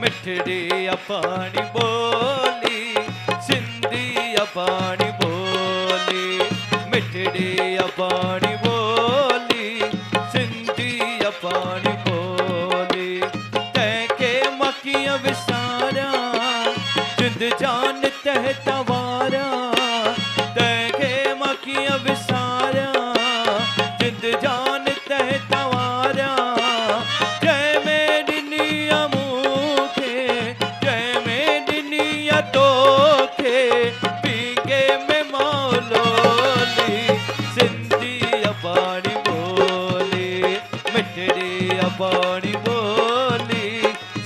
मिठड़ी अपानी बोली, सिंधी अपानी बोली, मिठड़ी अपानी बोली, सिंधी अपानी बोली। तैके मकिया विसारा, जिंद जान तह तवारा, तैके मकिया विसारा, जिंद जान तह तवारा। जय मेरी निया मुखे, जय मेरी निया तोखे, पीके में मौलोली, सिंधी अपानी बोली, मिठड़ी अपानी बोली,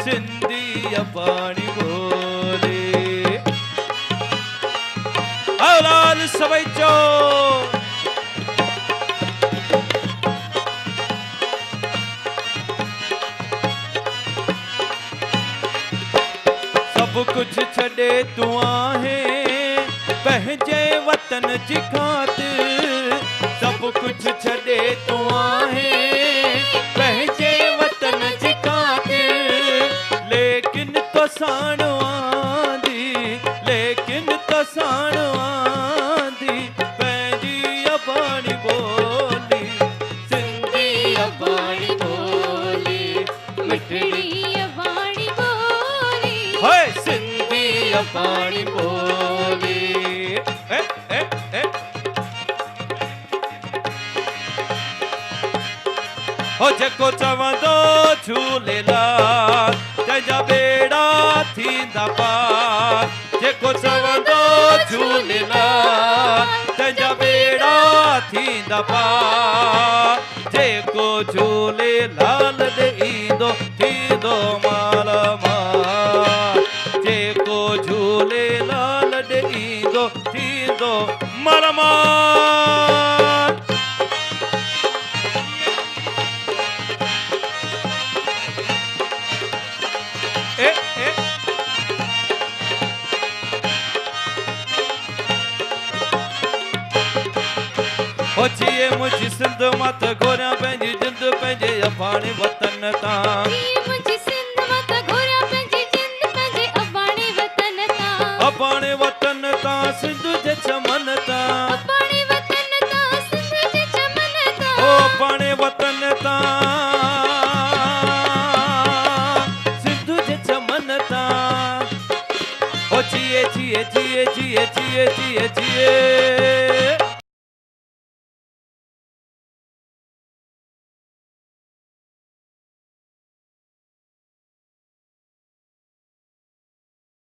सिंधी अपानी बोली। औलाद सवैचो सब कुछ छड़े तू आहे, पंहिंजे वतन जी खातिर। सब कुछ छड़े तू आहे, पंहिंजे वतन जी खातिर। लेकिन तो साण आंदी, लेकिन तो साण आंदी, पंहिंजी अबाणी बोली, सिंधी अबाणी बोली, मिठड़ी अबाणी बोली, होए सिंधी अबाणी बोली। ए, ए, ए। हो जेको चवंदो झूलेलाल, तंहिंजा बेड़ा थींदा पार। जेको चवंदो झूलेलाल, तंहिंजा बेड़ा थींदा पार। जेको झूलेलाल ॾे ईंदो थींदो माल माल। जेको झूलेलाल ॾे ईंदो थींदो माल माल। ए, ए। हो जिए मुझी सिंध मां त घोरियां पंहिंजी जिंद, पंहिंजे अबाणे वतन तां। मुंहिंजी सिंध मां त घोरियां पंहिंजी जिंद, पंहिंजे अबाणे वतन तां। अबाणे वतन तां, सिंध जे चमन तां। अबाणे वतन तां, सिंध जे चमन तां। ओ अबाणे वतन तां, सिंध जे चमन तां। ओ जिए जिए जिए जिए जिए जिए जिए